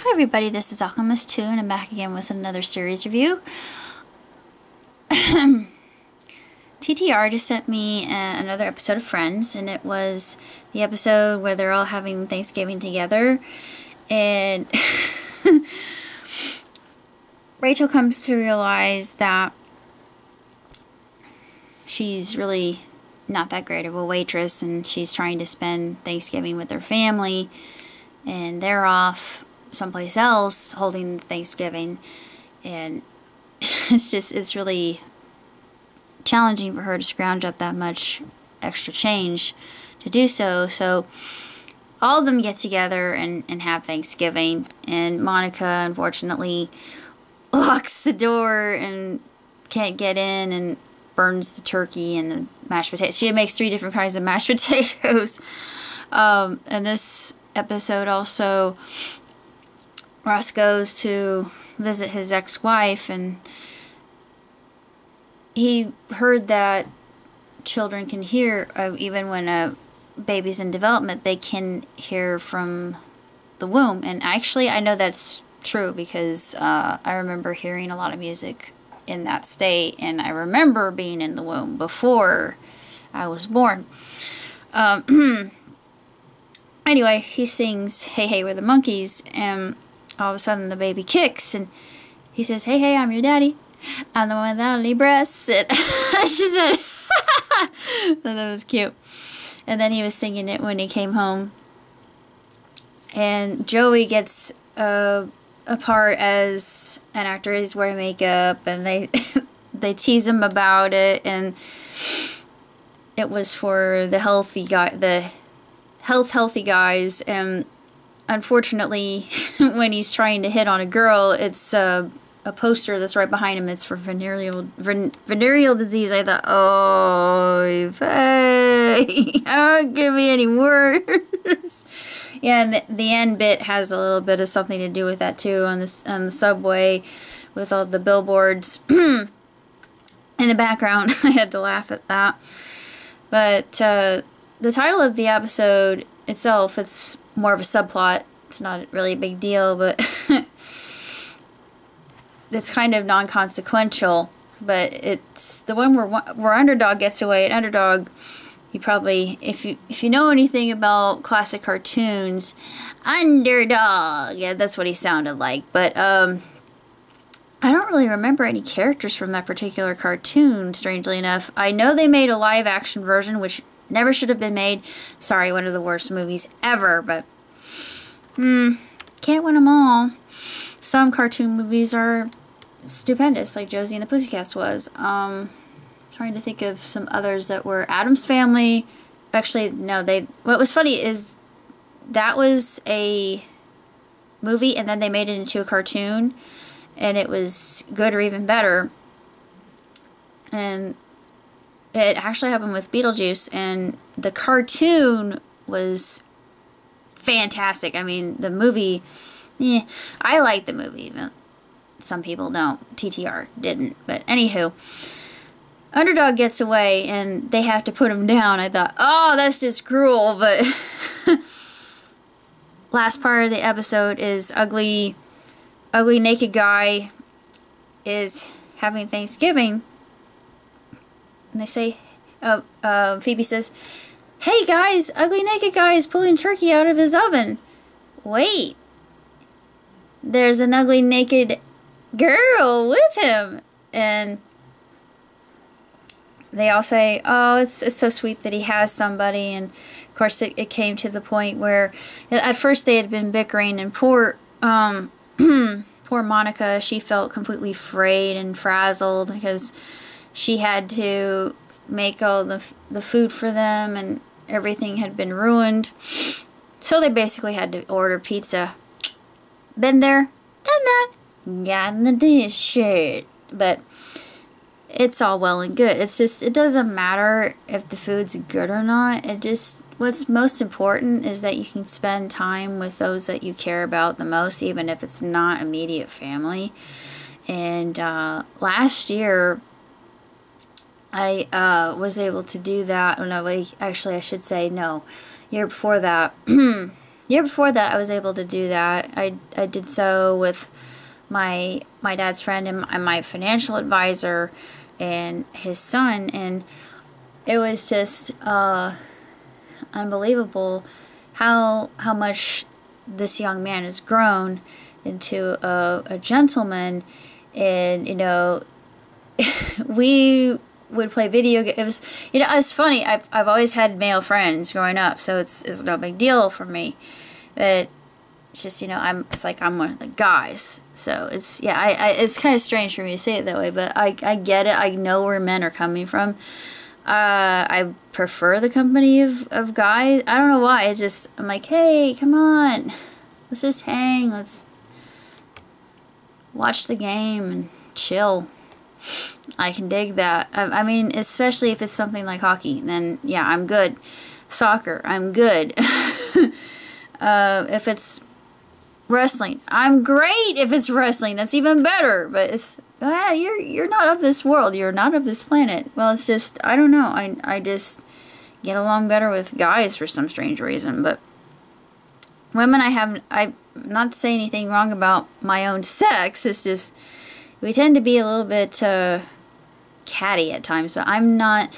Hi everybody, this is Alchemist2 and I'm back again with another series review. TTR just sent me another episode of Friends, and it was the episode where they're all having Thanksgiving together, and Rachel comes to realize that she's really not that great of a waitress, and she's trying to spend Thanksgiving with her family, and they're off someplace else holding Thanksgiving, and it's really challenging for her to scrounge up that much extra change to do so. So all of them get together and have Thanksgiving, and Monica unfortunately locks the door and can't get in and burns the turkey and the mashed potatoes. She makes 3 different kinds of mashed potatoes. And this episode also, Ross goes to visit his ex-wife, and he heard that children can hear, even when a baby's in development, they can hear from the womb. And actually, I know that's true because I remember hearing a lot of music in that state, and I remember being in the womb before I was born. Anyway, he sings "Hey Hey We're the Monkeys," and all of a sudden the baby kicks, and he says, "Hey, hey, I'm your daddy. I'm the one without any breasts." And she said, that was cute. And then he was singing it when he came home. And Joey gets a part as an actor. He's wearing makeup, and they they tease him about it, and it was for the healthy guys, and unfortunately, when he's trying to hit on a girl, it's a poster that's right behind him. It's for venereal disease. I thought, oh, hey, don't give me any worse. Yeah, and the end bit has a little bit of something to do with that too, on the subway with all the billboards in the background. I had to laugh at that. But the title of the episode itself, it's more of a subplot. It's not really a big deal, but it's kind of non-consequential. But it's the one where Underdog gets away. And Underdog, you probably, if you know anything about classic cartoons, Underdog, yeah, that's what he sounded like. But I don't really remember any characters from that particular cartoon, strangely enough. I know they made a live-action version, which never should have been made. Sorry, one of the worst movies ever, but can't win them all. Some cartoon movies are stupendous, like Josie and the Pussycats was. Trying to think of some others that were Addams Family. Actually, no, what was funny is that was a movie, and then they made it into a cartoon, and it was good or even better. And it actually happened with Beetlejuice, and the cartoon was fantastic. I mean, the movie, I liked the movie. Some people don't. TTR didn't. But anywho, Underdog gets away, and they have to put him down. I thought, oh, that's just cruel. But last part of the episode is ugly naked guy is having Thanksgiving. And they say, Phoebe says, "Hey guys, ugly naked guy is pulling turkey out of his oven." Wait, there's an ugly naked girl with him. And they all say, oh, it's so sweet that he has somebody. And of course it came to the point where at first they had been bickering, and poor poor Monica, she felt completely frayed and frazzled because she had to make all the food for them, and everything had been ruined. So they basically had to order pizza. Been there, done that, gotten this shit. But it's all well and good. It's just, it doesn't matter if the food's good or not. What's most important is that you can spend time with those that you care about the most, even if it's not immediate family. And last year, I was able to do that. Oh, no, actually, I should say no. Year before that, year before that, I was able to do that. I did so with my dad's friend and my financial advisor and his son, and it was just unbelievable how much this young man has grown into a gentleman. And you know, we would play video games. You know, it's funny. I've always had male friends growing up, so it's no big deal for me. But it's just, you know, it's like I'm one of the guys. So it's, yeah, it's kind of strange for me to say it that way, but I get it. I know where men are coming from. I prefer the company of guys. I don't know why. It's just, I'm like, hey, come on, let's just hang. Let's watch the game and chill. I can dig that. I mean, especially if it's something like hockey, then yeah, I'm good. Soccer, I'm good. If it's wrestling, I'm great. If it's wrestling, that's even better. But it's, you're not of this world. You're not of this planet. Well, it's just, I don't know. I just get along better with guys for some strange reason. But women, I'm not to say anything wrong about my own sex. It's just, we tend to be a little bit catty at times. So I'm not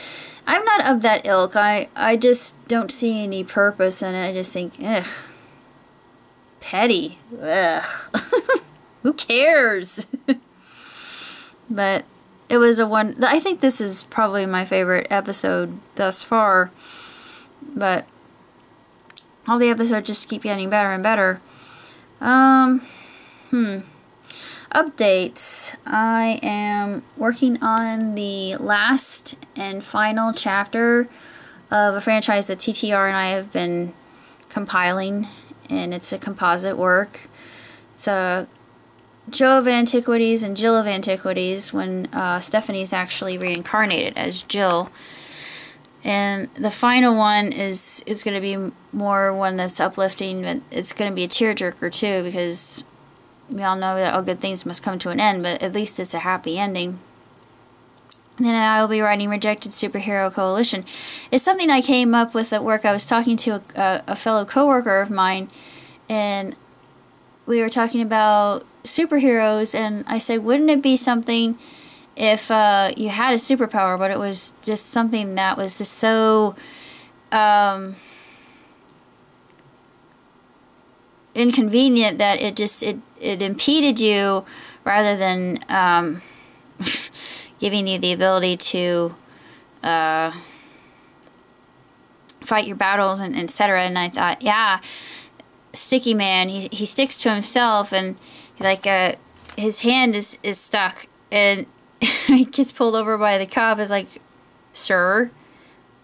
of that ilk. I just don't see any purpose in it. I just think, ugh, petty. Ugh. Who cares? But it was I think this is probably my favorite episode thus far. But all the episodes just keep getting better and better. Updates. I am working on the last and final chapter of a franchise that TTR and I have been compiling, and it's a composite work. It's a Joe of Antiquities and Jill of Antiquities when Stephanie's actually reincarnated as Jill. And the final one is going to be more one that's uplifting, but it's going to be a tearjerker too, because we all know that all good things must come to an end, but at least it's a happy ending. And then I will be writing Rejected Superhero Coalition. It's something I came up with at work. I was talking to a fellow coworker of mine, and we were talking about superheroes, and I said, wouldn't it be something if you had a superpower, but it was just something that was just so inconvenient that it impeded you rather than giving you the ability to fight your battles and etc. And I thought, yeah, Sticky Man, he sticks to himself, and like his hand is stuck, and he gets pulled over by the cop. Is like, sir,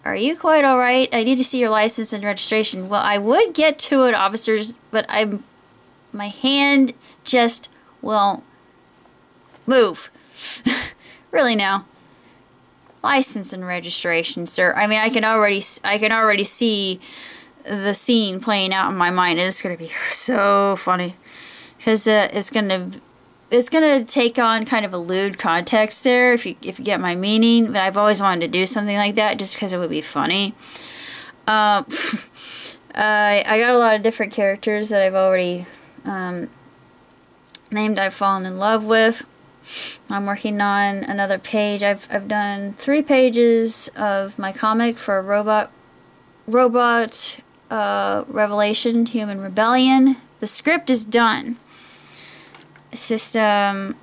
are you quite all right? I need to see your license and registration. Well, I would get to it, officers, but my hand just won't move. Really now. License and registration, sir. I mean, I can already see the scene playing out in my mind, and it's gonna be so funny because it's gonna take on kind of a lewd context there, if you get my meaning. But I've always wanted to do something like that just because it would be funny. I got a lot of different characters that I've already named. I've fallen in love with. I'm working on another page. I've done 3 pages of my comic for Robot Revelation, Human Rebellion. The script is done. It's just I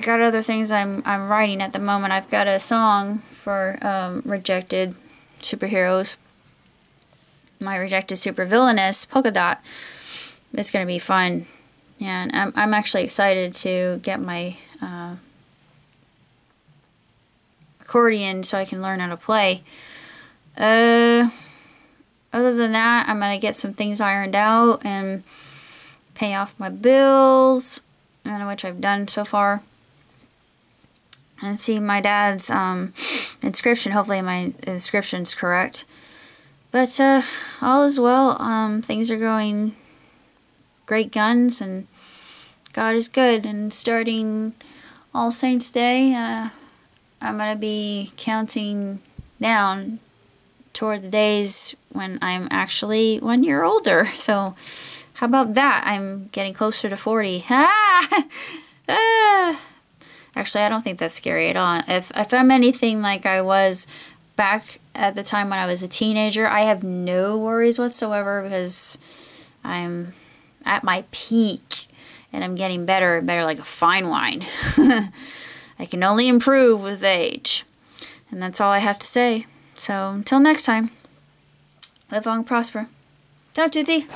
got other things I'm writing at the moment. I've got a song for Rejected Superheroes. My Rejected Supervillainess, Polka Dot. It's gonna be fun. Yeah, and I'm actually excited to get my accordion so I can learn how to play. Other than that, I'm gonna get some things ironed out and pay off my bills, which I've done so far, and see my dad's inscription. Hopefully my inscription's correct. But all is well. Things are going great guns, and God is good. And starting All Saints Day, I'm going to be counting down toward the days when I'm actually 1 year older. So how about that? I'm getting closer to 40. Actually, I don't think that's scary at all. If I'm anything like I was back at the time when I was a teenager, I have no worries whatsoever because I'm at my peak and I'm getting better and better like a fine wine. I can only improve with age. And that's all I have to say. So until next time, live long, prosper. Ciao, tutti!